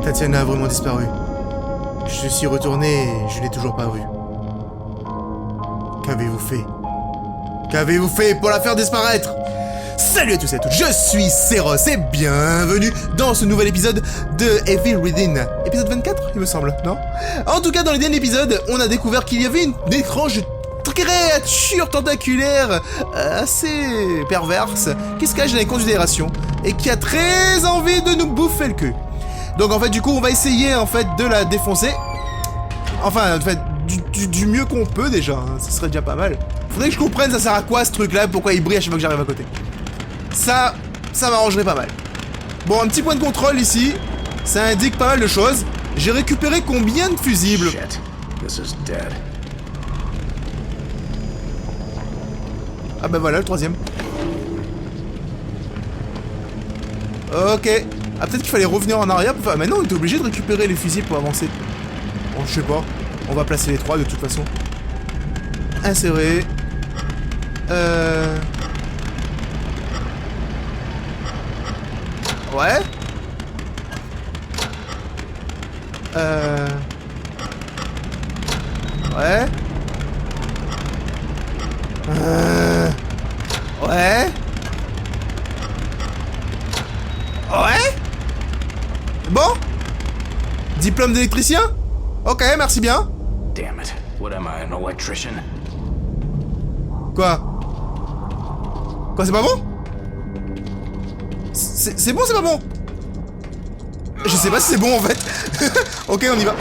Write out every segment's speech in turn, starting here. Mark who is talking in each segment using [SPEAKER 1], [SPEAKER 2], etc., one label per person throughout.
[SPEAKER 1] Tatiana a vraiment disparu. Je suis retourné et je l'ai toujours pas vue. Qu'avez-vous fait? Qu'avez-vous fait pour la faire disparaître? Salut à tous et à toutes, je suis Seros et bienvenue dans ce nouvel épisode de Evil Within. Épisode 24, il me semble, non? En tout cas, dans le dernier épisode, on a découvert qu'il y avait une étrange créature tentaculaire assez perverse qui se cache dans les considérations et qui a très envie de nous bouffer le cul. Donc en fait, du coup, on va essayer en fait de la défoncer. Enfin, en fait, du mieux qu'on peut déjà, hein. Ça serait déjà pas mal. Faudrait que je comprenne ça sert à quoi ce truc-là, pourquoi il brille à chaque fois que j'arrive à côté. Ça m'arrangerait pas mal. Bon, un petit point de contrôle ici. Ça indique pas mal de choses. J'ai récupéré combien de fusibles?
[SPEAKER 2] Shit. This is dead.
[SPEAKER 1] Ah bah voilà, le troisième. Ok. Ah, peut-être qu'il fallait revenir en arrière pour faire... Mais non, on était obligé de récupérer les fusils pour avancer. Bon, je sais pas. On va placer les trois de toute façon. Insérer. Ouais. Ouais. Ouais. Ouais. Bon. Diplôme d'électricien? Ok, merci bien.
[SPEAKER 2] Damn it. What am I, an electrician?
[SPEAKER 1] Quoi? Quoi, c'est pas bon? C'est bon, c'est pas bon? Je sais pas si c'est bon en fait. Ok, on y va.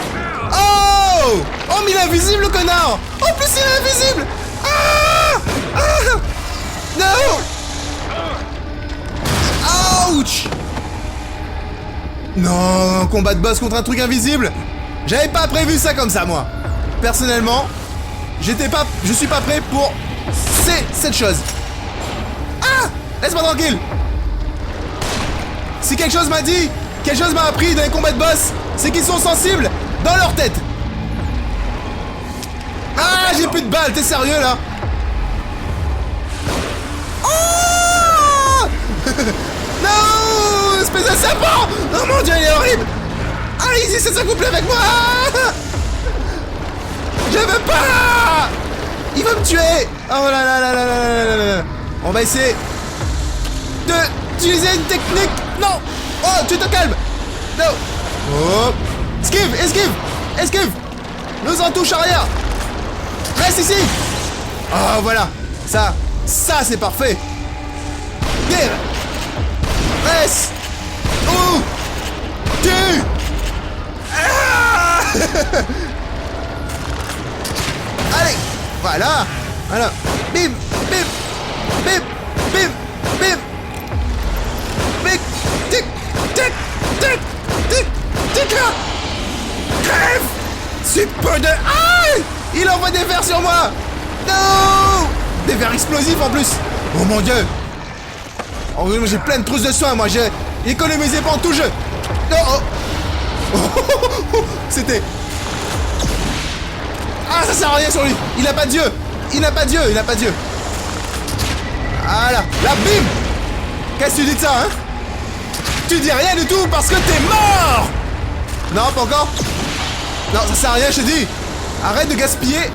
[SPEAKER 1] Oh! Oh, mais il est invisible le connard! En plus, il est invisible! Ah! Ah! Non! Ouch! Non, combat de boss contre un truc invisible. J'avais pas prévu ça comme ça, moi. Personnellement, je suis pas prêt pour cette chose. Ah! Laisse-moi tranquille. Si quelque chose m'a dit, quelque chose m'a appris dans les combats de boss, c'est qu'ils sont sensibles dans leur tête. Ah, j'ai plus de balles, t'es sérieux là? Oh! Non! Espèce de serpent! Oh mon dieu, il est horrible! Allez-y, c'est ça couple avec moi! Je veux pas! Il va me tuer! Oh là là là là là là là là! On va essayer d'utiliser une technique! Non! Oh, tu te calmes! Non! Oh! Esquive! Esquive! Esquive! Nous en touche arrière! Reste ici! Oh, voilà! Ça c'est parfait! Guerre! Reste! Où? Tu! Ah! Allez! Voilà! Voilà! Bim! Bim! Bim! Bim! Bim! Bim! Tic! Tic! Tic! Tic! Tic là! Crève! C'est peu de... Ah! Il envoie des vers sur moi! Non! Des vers explosifs en plus! Oh mon dieu! Oh, j'ai plein de trousses de soins, moi, j'ai économisé pendant tout le jeu. Non, oh. C'était... Ah, ça sert à rien sur lui. Il n'a pas de dieu. Il n'a pas de dieu, il n'a pas de dieu. Voilà, là, bim. Qu'est-ce que tu dis de ça, hein? Tu dis rien du tout parce que t'es mort. Non, pas encore. Non, ça sert à rien, je te dis. Arrête de gaspiller.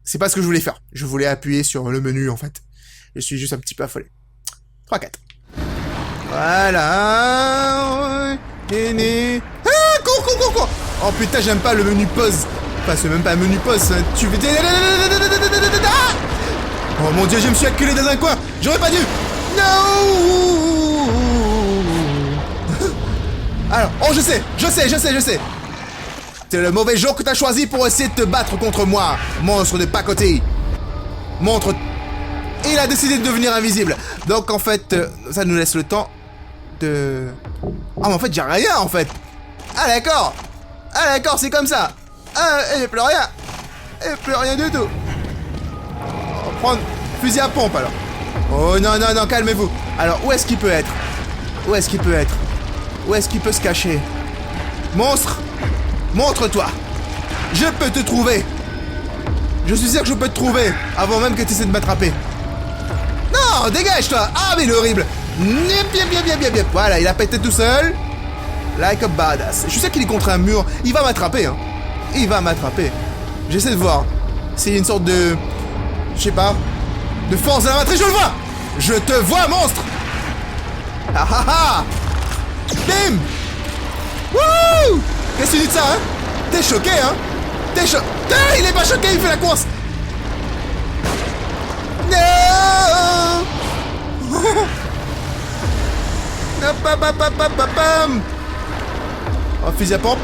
[SPEAKER 1] C'est pas ce que je voulais faire. Je voulais appuyer sur le menu, en fait. Je suis juste un petit peu affolé. 3-4. Voilà. Ah, cours. Oh putain, j'aime pas le menu pause. Enfin, c'est même pas un menu pause. Tu veux... Oh mon dieu, je me suis acculé dans un coin. J'aurais pas dû. Non. Alors, oh, je sais. C'est le mauvais jour que t'as choisi pour essayer de te battre contre moi, monstre de pacotille. Montre... Il a décidé de devenir invisible. Donc en fait, ça nous laisse le temps de... Ah mais en fait, j'ai rien en fait. Ah d'accord, c'est comme ça. Ah, et plus rien. Et plus rien du tout. On va prendre fusil à pompe alors. Oh non, calmez-vous. Alors, où est-ce qu'il peut être? Où est-ce qu'il peut se cacher? Monstre! Montre-toi! Je peux te trouver! Je suis sûr que je peux te trouver avant même que tu essaies de m'attraper. Non, dégage toi! Ah mais il est horrible! Bien. Voilà, il a pété tout seul. Like a badass. Je suis sûr qu'il est contre un mur. Il va m'attraper, hein. Il va m'attraper. J'essaie de voir. C'est une sorte de... Je sais pas. De force de la matrice, je le vois. Je te vois, monstre. Ah ah ah. Bim. Wouh. Qu'est-ce que tu dis de ça, hein? T'es choqué, hein? T'es choqué. Il est pas choqué, il fait la course. Non. Oh, fusil à pompe.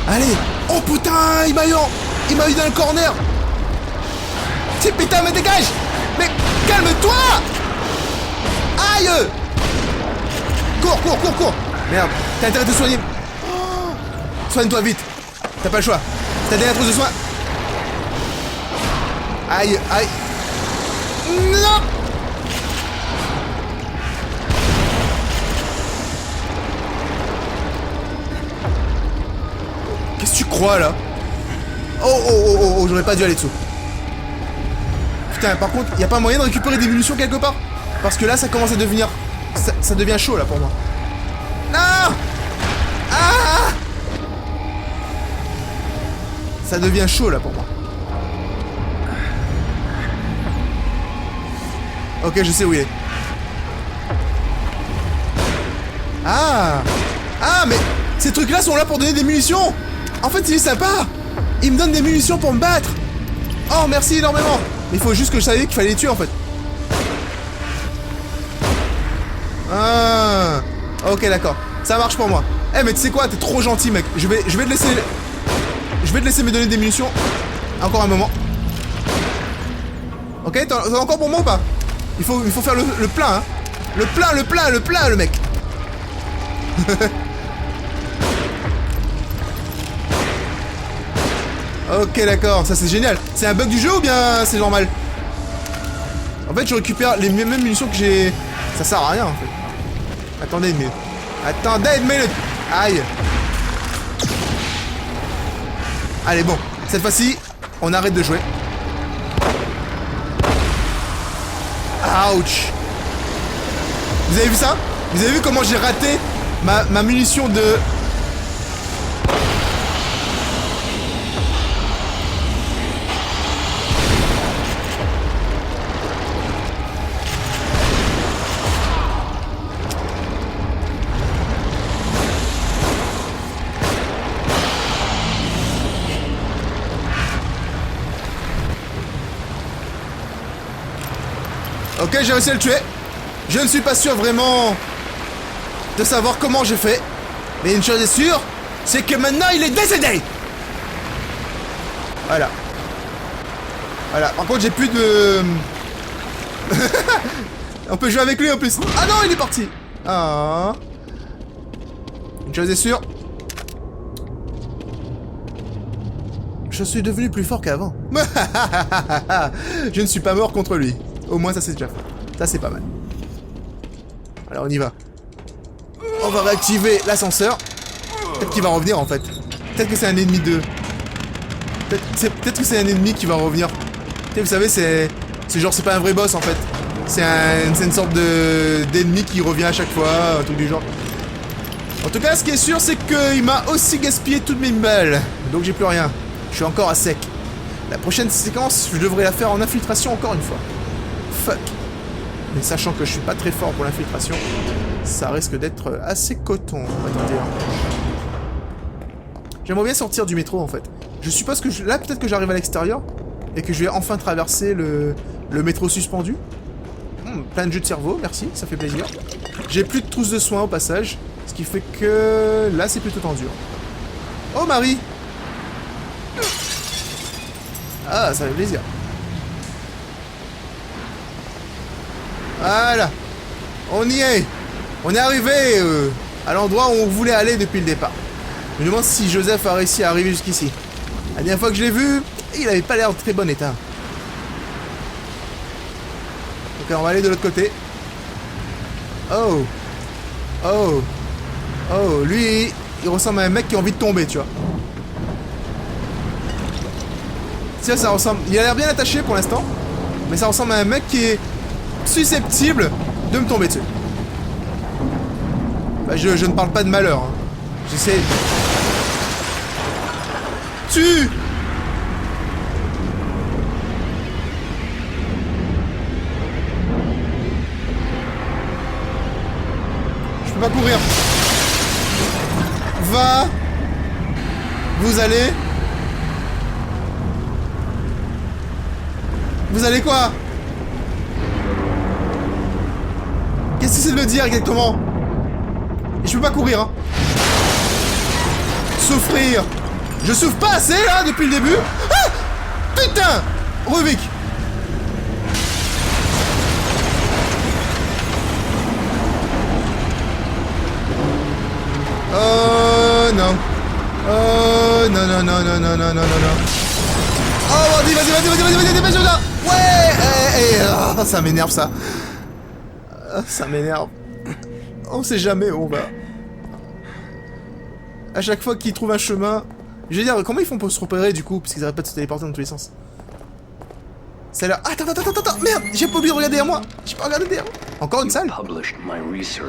[SPEAKER 1] Allez. Oh putain, il m'a eu dans le corner. C'est putain, mais dégage. Mais calme-toi. Aïe. Cours. Merde, t'as intérêt de te soigner. Soigne-toi vite. T'as pas le choix. T'as des trousse de soins. Aïe. Non. Qu'est-ce que tu crois là? Oh, j'aurais pas dû aller dessous. Putain, par contre, y a pas moyen de récupérer des munitions quelque part? Parce que là, ça commence à devenir... Ça devient chaud là pour moi. Non. Ah. Ça devient chaud là pour moi. Ok, je sais où il est. Ah, mais ces trucs-là sont là pour donner des munitions. En fait, il est sympa. Il me donne des munitions pour me battre. Oh, merci énormément. Il faut juste que je savais qu'il fallait les tuer en fait. Ah, ok, d'accord. Ça marche pour moi. Eh, mais tu sais quoi, t'es trop gentil, mec. Je vais te laisser... Je vais te laisser me donner des munitions. Encore un moment. Ok, t'en as encore pour moi ou pas? Il faut faire le plein, hein. Le plein, le mec. Ok, d'accord, ça c'est génial. C'est un bug du jeu ou bien c'est normal? En fait, je récupère les mêmes munitions que j'ai... Ça sert à rien, en fait. Attendez une minute. Aïe. Allez, bon. Cette fois-ci, on arrête de jouer. Ouch. Vous avez vu ça? Vous avez vu comment j'ai raté ma munition de... Ok, j'ai réussi à le tuer. Je ne suis pas sûr vraiment de savoir comment j'ai fait. Mais une chose est sûre, c'est que maintenant il est décédé. Voilà. Par contre, j'ai plus de... On peut jouer avec lui en plus. Ah non, il est parti. Ah. Une chose est sûre. Je suis devenu plus fort qu'avant. Je ne suis pas mort contre lui. Au moins, ça c'est déjà fait. Ça c'est pas mal. Alors on y va. On va réactiver l'ascenseur. Peut-être qu'il va revenir en fait. Peut-être que c'est un ennemi de... Peut-être que c'est un ennemi qui va revenir. Vous savez, c'est genre, c'est pas un vrai boss en fait. C'est une sorte d'ennemi qui revient à chaque fois, un truc du genre. En tout cas, ce qui est sûr, c'est qu'il m'a aussi gaspillé toutes mes balles. Donc j'ai plus rien. Je suis encore à sec. La prochaine séquence, je devrais la faire en infiltration encore une fois. Fuck. Mais sachant que je suis pas très fort pour l'infiltration, ça risque d'être assez coton, on va dire. J'aimerais bien sortir du métro en fait. Je suppose que là, peut-être que j'arrive à l'extérieur et que je vais enfin traverser le métro suspendu. Plein de jus de cerveau, merci, ça fait plaisir. J'ai plus de trousse de soins au passage, ce qui fait que là c'est plutôt tendu. Oh Marie. Ah, ça fait plaisir. Voilà. On y est. On est arrivé à l'endroit où on voulait aller depuis le départ. Je me demande si Joseph a réussi à arriver jusqu'ici. La dernière fois que je l'ai vu, il avait pas l'air en très bon état. Ok, on va aller de l'autre côté. Oh. Oh. Oh, lui, il ressemble à un mec qui a envie de tomber, tu vois. Tiens, ça ressemble... Il a l'air bien attaché pour l'instant. Mais ça ressemble à un mec qui est susceptible de me tomber dessus. Bah, je ne parle pas de malheur. Hein. J'essaie... Tue! Je peux pas courir. Va! Vous allez... Vous allez quoi? Qu'est-ce que c'est de le dire exactement? Et je peux pas courir, hein. Souffrir. Je souffre pas assez, là, depuis le début. Ah! Putain! Rubik. Oh non. Oh non, non, non, non, non, non, non, non. Oh, vas-y, dépêche-toi. Ouais. Oh, ça m'énerve, ça. Ça m'énerve. On sait jamais où on va. À chaque fois qu'ils trouvent un chemin... Je veux dire, comment ils font pour se repérer, du coup? Parce qu'ils arrêtent pas de se téléporter dans tous les sens. C'est là... Attends, merde. J'ai pas oublié de regarder derrière moi. J'ai pas regardé derrière moi. Encore une salle.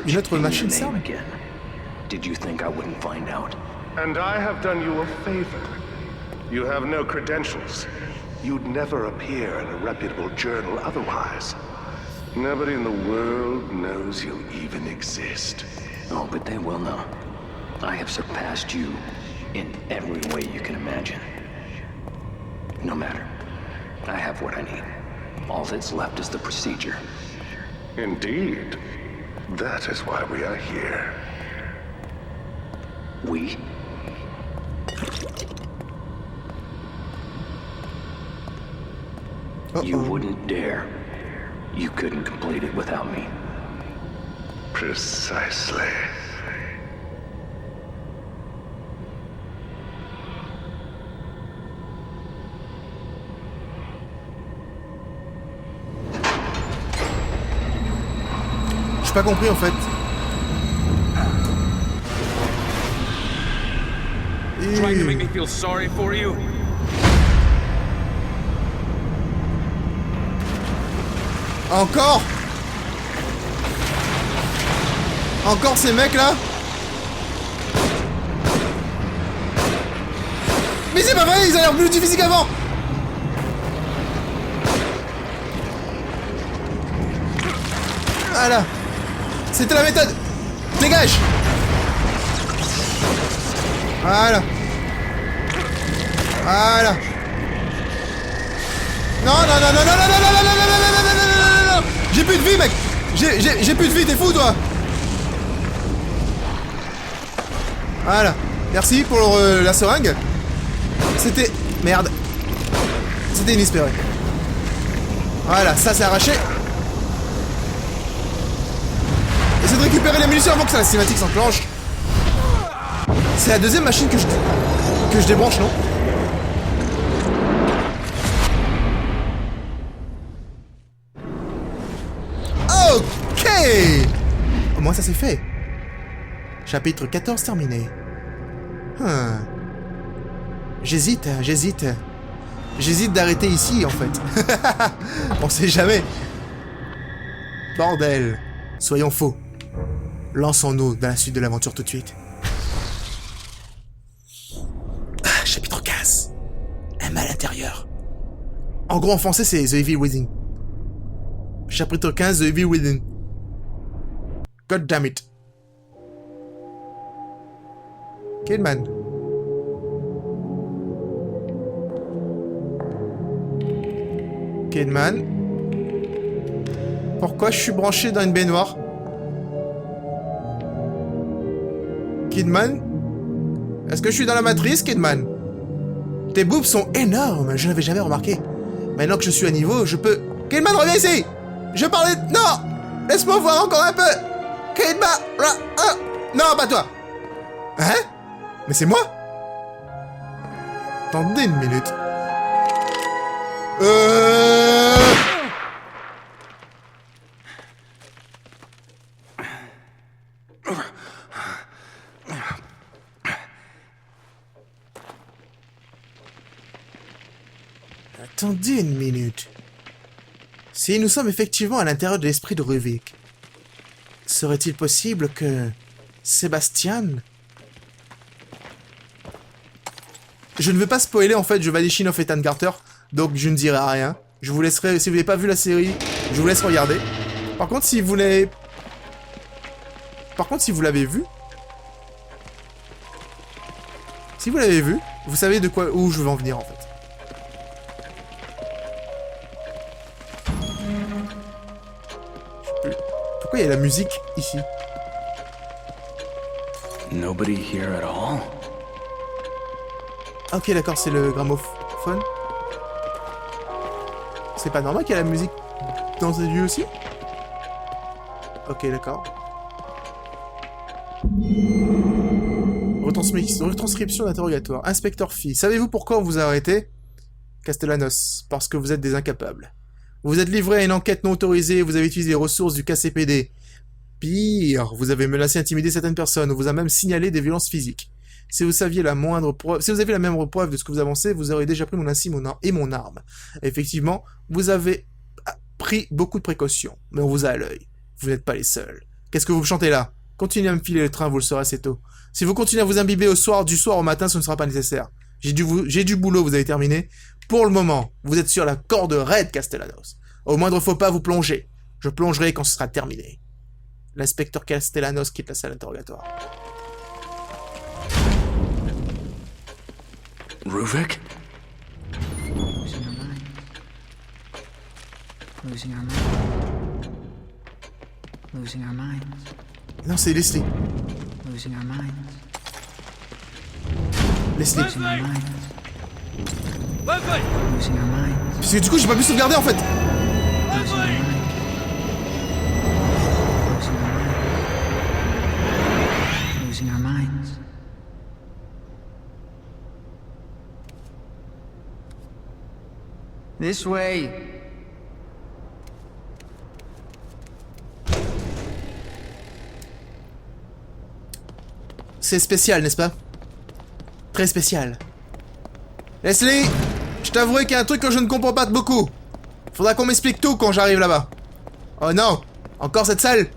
[SPEAKER 1] Une autre machine salle.
[SPEAKER 2] Did you think I wouldn't find out?
[SPEAKER 3] And I have done you a favor. You have no credentials. You'd never appear in a reputable journal otherwise. Nobody in the world knows you even exist.
[SPEAKER 2] Oh, but they will know. I have surpassed you in every way you can imagine. No matter. I have what I need. All that's left is the procedure.
[SPEAKER 3] Indeed. That is why we are here.
[SPEAKER 2] We? You wouldn't dare. You couldn't complete it without me.
[SPEAKER 3] Precisely.
[SPEAKER 1] J'ai pas compris en fait.
[SPEAKER 4] Trying to make me feel sorry for you?
[SPEAKER 1] Encore? Encore ces mecs là? Mais c'est pas vrai, ils ont l'air plus difficiles qu'avant! Voilà. C'était la méthode. Dégage. Voilà. Voilà. Non, non, non, non, non, non, non, non, non, non, non, non, non, non, non, non. J'ai plus de vie, mec. J'ai plus de vie, t'es fou, toi. Voilà. Merci pour la seringue. C'était... Merde. C'était inespéré. Voilà, ça c'est arraché. Essaie de récupérer les munitions avant que la cinématique s'enclenche. C'est la deuxième machine que je débranche, non? Ok. Au moins ça c'est fait. Chapitre 14 terminé. J'hésite. J'hésite d'arrêter ici, en fait. On sait jamais. Bordel. Soyons faux. Lançons-nous dans la suite de l'aventure tout de suite. Chapitre 15. Un mal intérieur. En gros, en français, c'est The Evil Within. Chapitre 15, The Evil Within. God damn it. Kidman. Kidman. Pourquoi je suis branché dans une baignoire? Kidman? Est-ce que je suis dans la matrice, Kidman? Tes boobs sont énormes, je n'avais jamais remarqué. Maintenant que je suis à niveau, je peux... Kidman, reviens ici! Je parlais... Non! Laisse-moi voir encore un peu! Kidman! Non, pas toi! Hein? Mais c'est moi? Attendez une minute. Attendez une minute. Si nous sommes effectivement à l'intérieur de l'esprit de Ruvik, serait-il possible que Sébastien... Je ne veux pas spoiler, en fait, je valide Shin of Ethan Carter, donc je ne dirai rien. Je vous laisserai, si vous n'avez pas vu la série, je vous laisse regarder. Par contre, si vous l'avez... si vous l'avez vu... Si vous l'avez vu, vous savez de quoi, où je veux en venir, en fait. Pourquoi il y a la musique ici?
[SPEAKER 2] Nobody here at all?
[SPEAKER 1] Ok, d'accord, c'est le gramophone. C'est pas normal qu'il y ait la musique dans ces lieux aussi? Ok, d'accord. Retranscription d'interrogatoire. Inspecteur Phi, savez-vous pourquoi on vous a arrêté? Castellanos, parce que vous êtes des incapables. Vous êtes livré à une enquête non autorisée, vous avez utilisé les ressources du KCPD. Pire, vous avez menacé, intimidé certaines personnes, on vous a même signalé des violences physiques. Si vous aviez la moindre preuve de ce que vous avancez, vous auriez déjà pris mon insigne et mon arme. Effectivement, vous avez pris beaucoup de précautions, mais on vous a à l'œil. Vous n'êtes pas les seuls. Qu'est-ce que vous me chantez là? Continuez à me filer le train, vous le saurez assez tôt. Si vous continuez à vous imbiber du soir au matin, ce ne sera pas nécessaire. J'ai du boulot, vous avez terminé. Pour le moment, vous êtes sur la corde raide, Castellanos. Au moindre faux pas, vous plongez. Je plongerai quand ce sera terminé. L'inspecteur Castellanos quitte la salle d'interrogatoire.
[SPEAKER 2] Ruvik?
[SPEAKER 5] Losing our minds. Losing our minds. Losing our minds.
[SPEAKER 1] Non, c'est Leslie.
[SPEAKER 5] Losing our minds.
[SPEAKER 1] Leslie.
[SPEAKER 5] Losing our minds.
[SPEAKER 4] Leslie!
[SPEAKER 5] Losing our minds.
[SPEAKER 1] Parce que du coup, j'ai pas pu sauvegarder en fait.
[SPEAKER 5] Losing our minds. Losing our minds. Losing our minds. This way.
[SPEAKER 1] C'est spécial, n'est-ce pas? Très spécial. Leslie, je t'avouerai qu'il y a un truc que je ne comprends pas beaucoup. Faudra qu'on m'explique tout quand j'arrive là-bas. Oh non, encore cette salle.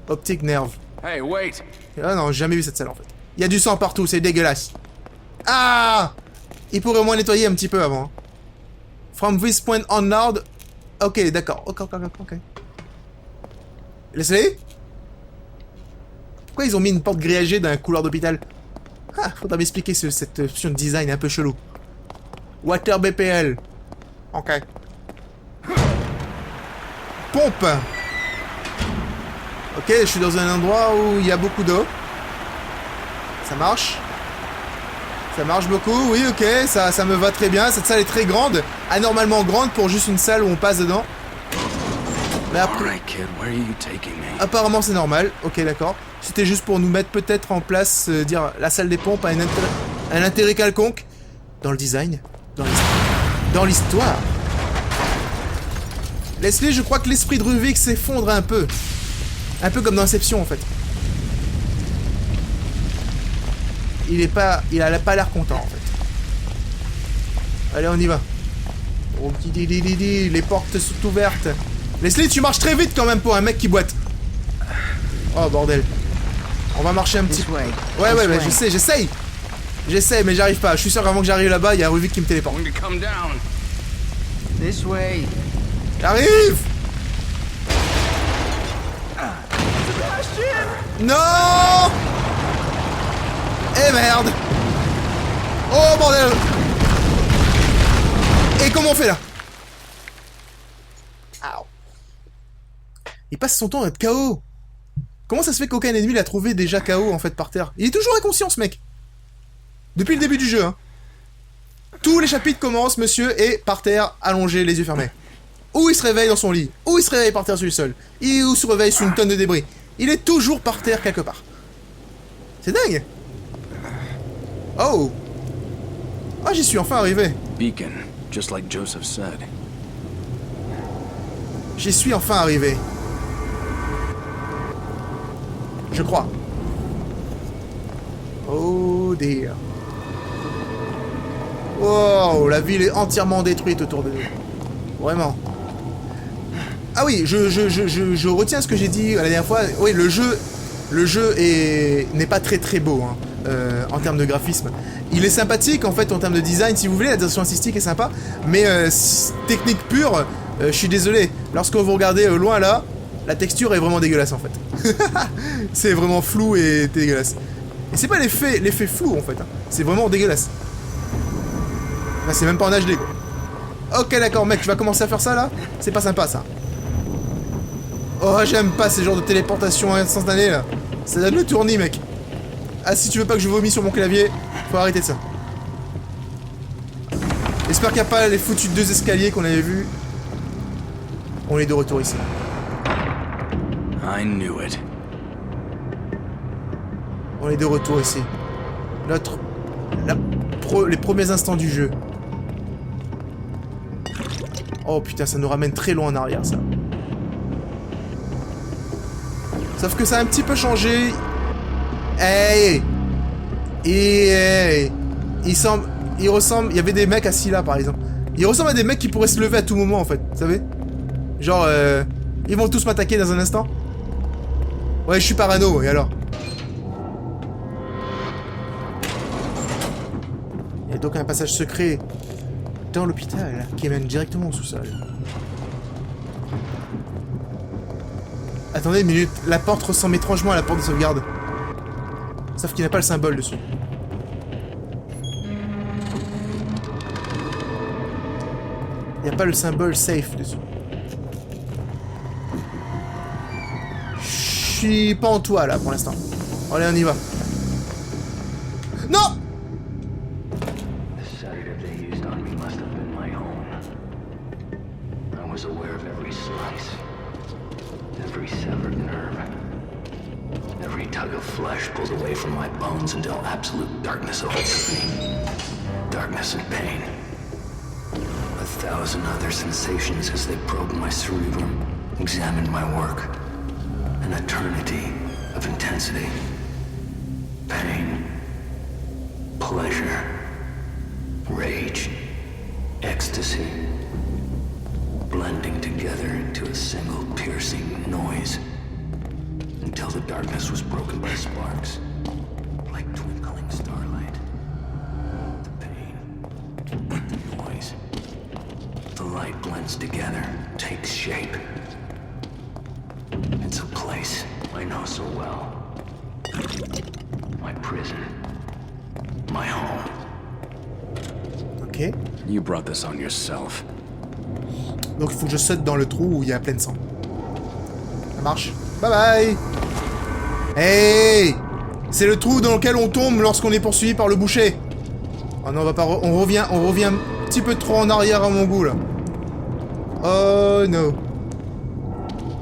[SPEAKER 1] Optique nerve.
[SPEAKER 4] Hey, wait!
[SPEAKER 1] Ah non, j'ai jamais vu cette salle en fait. Il y a du sang partout, c'est dégueulasse. Ah! Il pourrait au moins nettoyer un petit peu avant. Hein. From this point onward. Ok, d'accord. Ok. Leslie? Pourquoi ils ont mis une porte grillagée dans un couloir d'hôpital? Ah, faudra m'expliquer cette option de design un peu chelou. Water BPL. Ok. Pompe. Ok, je suis dans un endroit où il y a beaucoup d'eau. Ça marche. Ça marche beaucoup, oui, ok, ça me va très bien. Cette salle est très grande, anormalement grande pour juste une salle où on passe dedans. Mais après...
[SPEAKER 2] Alright, kid, where are you taking me?
[SPEAKER 1] Apparemment c'est normal, ok d'accord. C'était juste pour nous mettre peut-être en place, dire la salle des pompes a un intérêt quelconque. Dans le design, dans l'histoire. Leslie, je crois que l'esprit de Ruvik s'effondre un peu. Un peu comme dans Inception en fait. Il a pas l'air content en fait. Allez, on y va. Oh, les portes sont ouvertes. Leslie, tu marches très vite quand même pour un mec qui boite. Oh bordel. On va marcher un petit peu. Ouais, j'essaye. J'essaye, mais j'arrive pas. Je suis sûr qu'avant que j'arrive là-bas, il y a Ruvik qui me téléporte.
[SPEAKER 4] I'm gonna come down.
[SPEAKER 5] This way.
[SPEAKER 1] J'arrive. Non. Eh merde. Oh bordel. Et comment on fait là? Ow. Il passe son temps à être KO. Comment ça se fait qu'aucun ennemi l'a trouvé déjà KO en fait par terre? Il est toujours inconscient ce mec. Depuis le début du jeu, hein. Tous les chapitres commencent, monsieur, et par terre, allongé, les yeux fermés. Ou il se réveille dans son lit, ou il se réveille par terre sur le sol, ou se réveille sur une tonne de débris. Il est toujours par terre quelque part. C'est dingue. Oh. Ah, j'y suis enfin arrivé.
[SPEAKER 2] Beacon, just like Joseph said.
[SPEAKER 1] J'y suis enfin arrivé. Je crois. Oh dear. Wow, la ville est entièrement détruite autour de nous. Vraiment. Ah oui, je retiens ce que j'ai dit la dernière fois. Oui, le jeu n'est pas très beau hein, en termes de graphisme. Il est sympathique en fait en termes de design, si vous voulez, la direction artistique est sympa, mais technique pure, je suis désolé. Lorsque vous regardez loin là, la texture est vraiment dégueulasse en fait. C'est vraiment flou et dégueulasse. Et c'est pas l'effet flou en fait, hein. C'est vraiment dégueulasse. Enfin, c'est même pas en HD quoi. Ok d'accord mec, tu vas commencer à faire ça là? C'est pas sympa ça. Oh j'aime pas ces genres de téléportation instantanée là. Ça donne le tournis mec. Ah si tu veux pas que je vomisse sur mon clavier, faut arrêter de ça. J'espère qu'il n'y a pas les foutus 2 escaliers qu'on avait vus. On est de retour ici.
[SPEAKER 4] I knew it.
[SPEAKER 1] On est de retour ici. Les premiers instants du jeu. Oh putain, ça nous ramène très loin en arrière ça. Sauf que ça a un petit peu changé. Hey! Hey! Il ressemble... Il y avait des mecs assis là par exemple. Il ressemble à des mecs qui pourraient se lever à tout moment en fait, vous savez? Genre, ils vont tous m'attaquer dans un instant. Ouais, je suis parano, et alors? Il y a donc un passage secret dans l'hôpital qui mène directement au sous-sol. Attendez une minute, la porte ressemble étrangement à la porte de sauvegarde. Sauf qu'il n'y a pas le symbole dessus. Il n'y a pas le symbole safe dessus. Je suis pas en toit là pour l'instant. Allez, on y va. Non!
[SPEAKER 2] The sedative they used on me must have been my own. I was aware of every slice, every severed nerve, every tug of flesh pulled away from my bones until absolute darkness overtook me. Darkness and pain. 1,000 other sensations as they probed my cerebrum, examined my work. An eternity of intensity. Pain. Pleasure. Rage. Ecstasy. Blending together into a single piercing noise. Until the darkness was broken by sparks. Like twinkling starlight. The pain. The noise. The light blends together, takes shape. It's a place I know so well. My prison. My home.
[SPEAKER 1] Ok.
[SPEAKER 4] You brought this on yourself.
[SPEAKER 1] Donc il faut que je saute dans le trou où il y a plein de sang. Ça marche. Bye bye. Hey! C'est le trou dans lequel on tombe lorsqu'on est poursuivi par le boucher. Oh non, on va pas... on revient un petit peu trop en arrière à mon goût là. Oh non.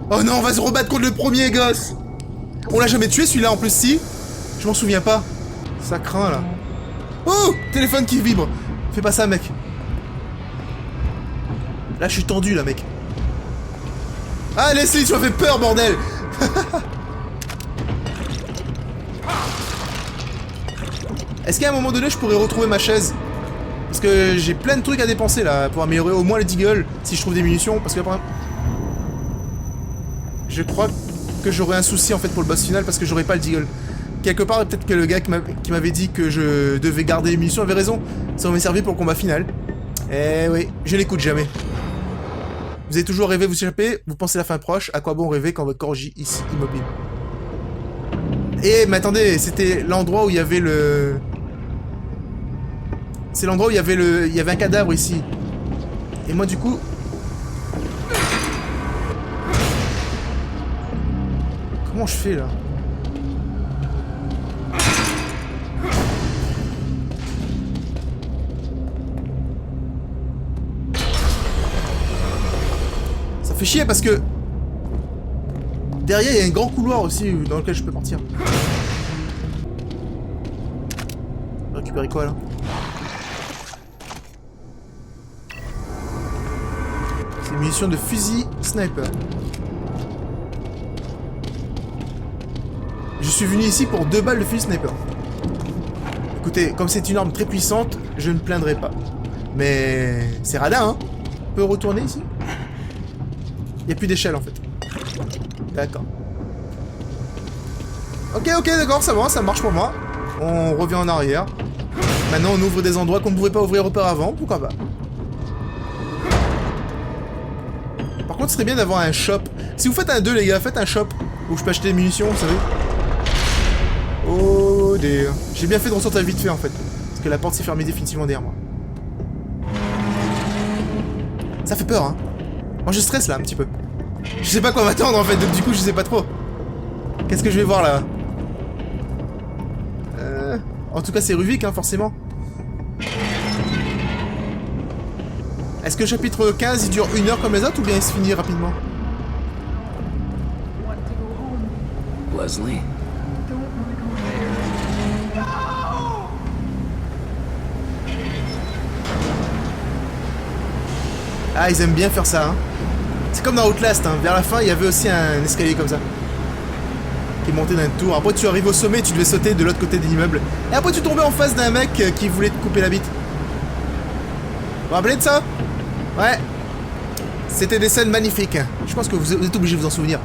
[SPEAKER 1] Oh non, on va se rebattre contre le premier gosse. On l'a jamais tué celui-là en plus, si? Je m'en souviens pas. Ça craint là. Oh! Téléphone qui vibre. Fais pas ça mec. Là je suis tendu là mec. Ah Leslie, tu m'as fait peur bordel. Est-ce qu'à un moment donné je pourrais retrouver ma chaise? Parce que j'ai plein de trucs à dépenser là pour améliorer au moins le deagle si je trouve des munitions. Parce que après... Je crois que j'aurai un souci en fait pour le boss final parce que j'aurai pas le deagle. Quelque part peut-être que le gars qui m'avait dit que je devais garder les munitions avait raison. Ça m'aurait servi pour le combat final. Eh oui, je l'écoute jamais. Vous avez toujours rêvé vous échapper, vous pensez la fin proche, à quoi bon rêver quand votre corps gît ici, immobile. Mais attendez, c'était l'endroit où il y avait le... C'est l'endroit où il y avait un cadavre ici. Et moi du coup... Comment je fais là? Ça fait chier parce que... Derrière il y a un grand couloir aussi dans lequel je peux partir. Récupérer quoi là? C'est une munition de fusil sniper. Je suis venu ici pour 2 balles de fusil sniper. Écoutez, comme c'est une arme très puissante, je ne plaindrai pas. Mais c'est radin, hein. On peut retourner ici? Il n'y a plus d'échelle en fait. D'accord. Ok, d'accord, ça marche pour moi. On revient en arrière. Maintenant, on ouvre des endroits qu'on ne pouvait pas ouvrir auparavant, pourquoi pas. Par contre, ce serait bien d'avoir un shop. Si vous faites un 2, les gars, faites un shop où je peux acheter des munitions, vous savez. Oh, dear. J'ai bien fait de ressortir vite fait, en fait. Parce que la porte s'est fermée définitivement derrière moi. Ça fait peur, hein. Moi, je stresse, là, un petit peu. Je sais pas quoi m'attendre, en fait, donc du coup, je sais pas trop. Qu'est-ce que je vais voir, là? En tout cas, c'est Ruvik, hein, forcément. Est-ce que le chapitre 15, il dure 1 heure comme les autres, ou bien il se finit rapidement?
[SPEAKER 4] Leslie?
[SPEAKER 1] Ah, ils aiment bien faire ça, hein. C'est comme dans Outlast, hein. Vers la fin, il y avait aussi un escalier comme ça. Qui montait d'un tour. Après, tu arrives au sommet, tu devais sauter de l'autre côté de l'immeuble. Et après, tu tombais en face d'un mec qui voulait te couper la bite. Vous vous rappelez de ça? Ouais. C'était des scènes magnifiques. Je pense que vous êtes obligés de vous en souvenir.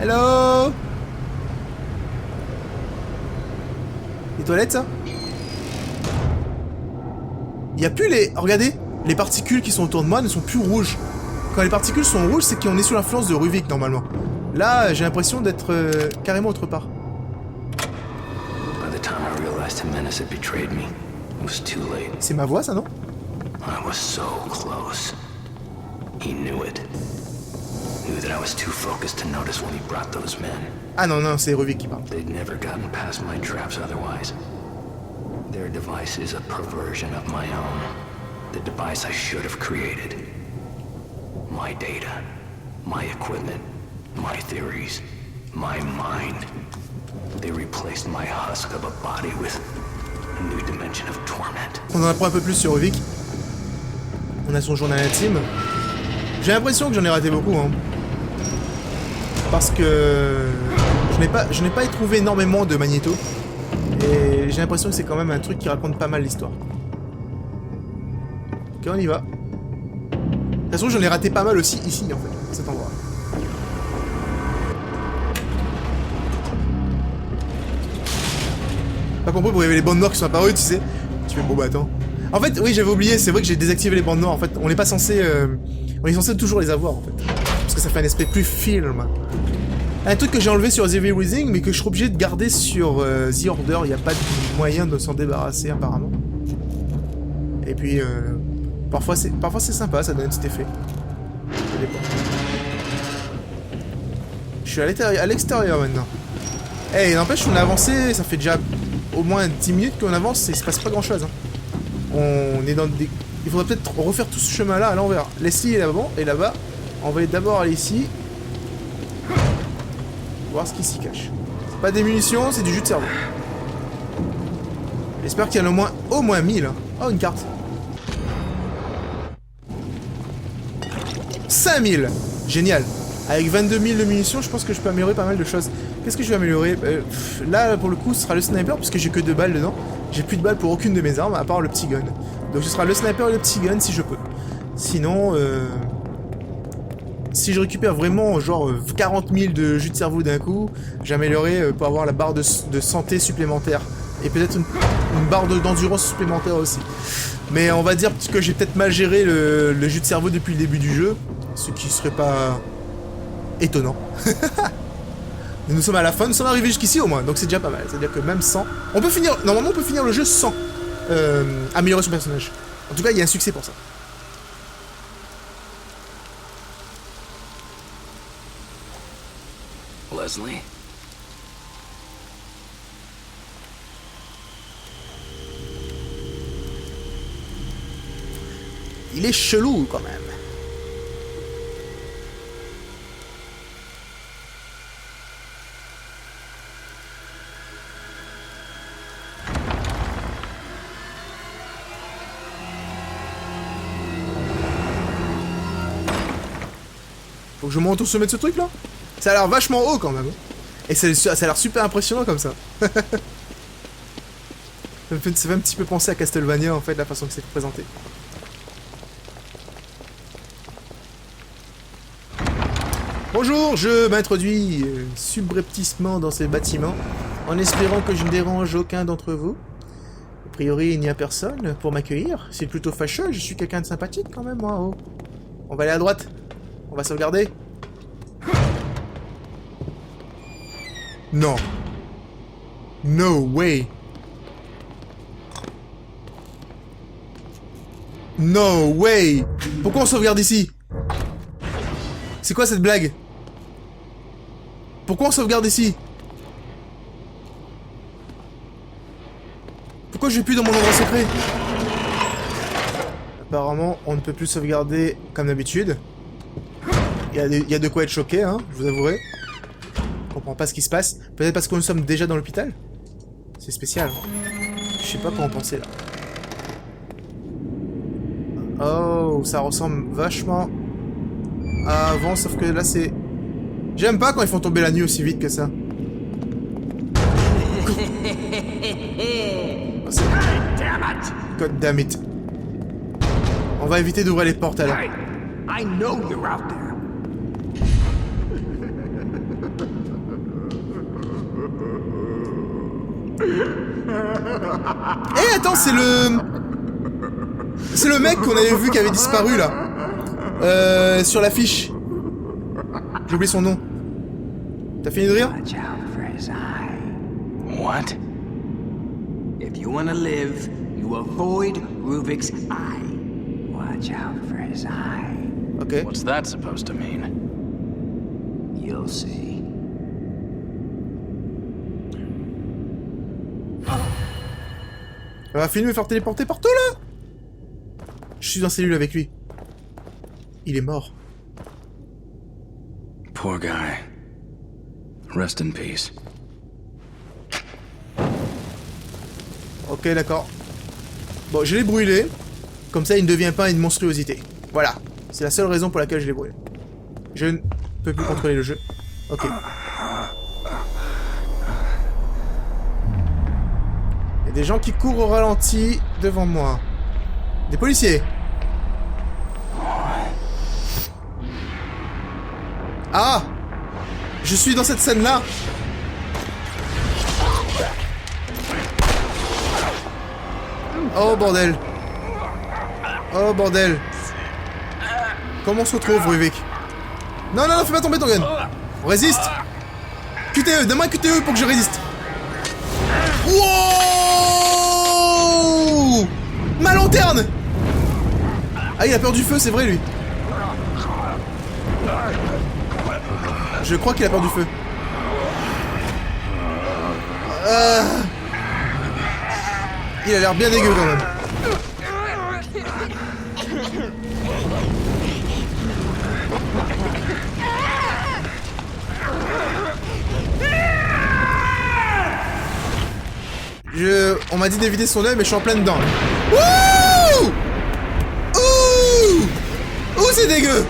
[SPEAKER 1] Hello? Les toilettes, ça? Il n'y a plus les... Regardez, les particules qui sont autour de moi ne sont plus rouges. Quand les particules sont rouges, c'est qu'on est sous l'influence de Ruvik, normalement. Là, j'ai l'impression d'être carrément autre part. C'est ma voix, ça, non?
[SPEAKER 2] I was so close. He knew it. Knew that I was too focused to notice when he brought those men.
[SPEAKER 1] Ah non, non, c'est Ruvik qui parle.
[SPEAKER 2] They'd never gotten past my traps otherwise. Their device is a perversion of my own. The device I should have created. My data, my equipment, my theories, my mind. They replaced my husk of a body with a new dimension of torment.
[SPEAKER 1] On en apprend un peu plus sur Ruvik. On a son journal intime. J'ai l'impression que j'en ai raté beaucoup, hein. Parce que je n'ai pas trouvé énormément de Magneto. Et j'ai l'impression que c'est quand même un truc qui raconte pas mal l'histoire. Ok, on y va. De toute façon, j'en ai raté pas mal aussi ici, en fait, à cet endroit. Pas compris pourquoi il y avait les bandes noires qui sont apparues, tu sais. Tu fais bon bah attends. En fait, oui, j'avais oublié, c'est vrai que j'ai désactivé les bandes noires. En fait, on n'est pas censé... on est censé toujours les avoir, en fait. Parce que ça fait un aspect plus film. Un truc que j'ai enlevé sur The Evil Within, mais que je serai obligé de garder sur The Order. Il n'y a pas de moyen de s'en débarrasser, apparemment. Et puis, parfois c'est sympa, ça donne un petit effet. Ça dépend. Je suis à l'extérieur maintenant. Eh, n'empêche, on a avancé, ça fait déjà au moins 10 minutes qu'on avance et il se passe pas grand chose. Hein. On est dans des... Il faudrait peut-être refaire tout ce chemin-là à l'envers. Leslie est là-bas, et là-bas. On va d'abord aller ici. Voir ce qui s'y cache. C'est pas des munitions, c'est du jus de cerveau. J'espère qu'il y en a au moins 1000. Hein. Oh, une carte. 5000. Génial. Avec 22 000 de munitions, je pense que je peux améliorer pas mal de choses. Qu'est-ce que je vais améliorer? Là, pour le coup, ce sera le sniper, puisque j'ai que 2 balles dedans. J'ai plus de balles pour aucune de mes armes, à part le petit gun. Donc ce sera le sniper et le petit gun, si je peux. Sinon, si je récupère vraiment, genre, 40 000 de jus de cerveau d'un coup, j'améliorerai pour avoir la barre de santé supplémentaire. Et peut-être une barre d'endurance supplémentaire aussi. Mais on va dire que j'ai peut-être mal géré le jus de cerveau depuis le début du jeu. Ce qui serait pas... étonnant. Nous sommes à la fin, nous sommes arrivés jusqu'ici au moins, donc c'est déjà pas mal. C'est-à-dire que même sans... On peut finir... Normalement, on peut finir le jeu sans améliorer son personnage. En tout cas, il y a un succès pour ça.
[SPEAKER 2] Leslie?
[SPEAKER 1] Il est chelou, quand même. Faut que je monte au sommet de ce truc là? Ça a l'air vachement haut quand même. Et ça a l'air super impressionnant comme ça. Ça me fait un petit peu penser à Castlevania en fait, la façon que c'est présenté. Bonjour, je m'introduis subrepticement dans ces bâtiments, en espérant que je ne dérange aucun d'entre vous. A priori, il n'y a personne pour m'accueillir. C'est plutôt fâcheux, je suis quelqu'un de sympathique quand même, moi. Oh. On va aller à droite. On va sauvegarder. Non. No way. No way. Pourquoi on sauvegarde ici? C'est quoi cette blague? Pourquoi on sauvegarde ici? Pourquoi je vais plus dans mon endroit secret? Apparemment, on ne peut plus sauvegarder comme d'habitude. Il y a de quoi être choqué, hein, je vous avouerai. Je comprends pas ce qui se passe. Peut-être parce que nous sommes déjà dans l'hôpital? C'est spécial. Je sais pas quoi en penser, là. Oh, ça ressemble vachement à avant, sauf que là, c'est... J'aime pas quand ils font tomber la nuit aussi vite que ça. God damn it. On va éviter d'ouvrir les portes alors.
[SPEAKER 6] I know you're out there.
[SPEAKER 1] Eh attends, c'est le... C'est le mec qu'on avait vu qui avait disparu là. Sur l'affiche. J'ai oublié son nom. T'as fini de rire?
[SPEAKER 6] Watch out for his eye.
[SPEAKER 4] What?
[SPEAKER 6] If you want to live, you avoid Rubik's eye. Watch out for his eye.
[SPEAKER 1] Ok.
[SPEAKER 4] What's that supposed to mean?
[SPEAKER 6] You'll see.
[SPEAKER 1] Ça va finir de me faire téléporter partout là. Je suis en cellule avec lui. Il est mort.
[SPEAKER 4] Poor guy. Rest in peace.
[SPEAKER 1] Ok, d'accord. Bon, je l'ai brûlé. Comme ça, il ne devient pas une monstruosité. Voilà. C'est la seule raison pour laquelle je l'ai brûlé. Je ne peux plus contrôler le jeu. Ok. Il y a des gens qui courent au ralenti devant moi. Des policiers. Ah! Je suis dans cette scène-là. Oh bordel. Oh bordel. Comment on se retrouve, Ruvik? Non, non, non, fais pas tomber ton gun. On résiste. QTE, donne-moi un QTE pour que je résiste. Wow! Ma lanterne! Ah, il a peur du feu, c'est vrai, lui. Je crois qu'il a peur du feu. Il a l'air bien dégueu, quand même. On m'a dit d'éviter son œil, mais je suis en plein dedans. Ouh! Ouh! Ouh, c'est dégueu!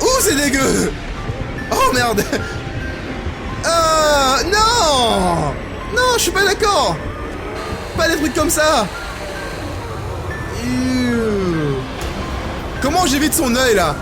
[SPEAKER 1] Ouh, c'est dégueu! Oh, merde! Non! Non, je suis pas d'accord! Pas des trucs comme ça! Comment j'évite son œil, là?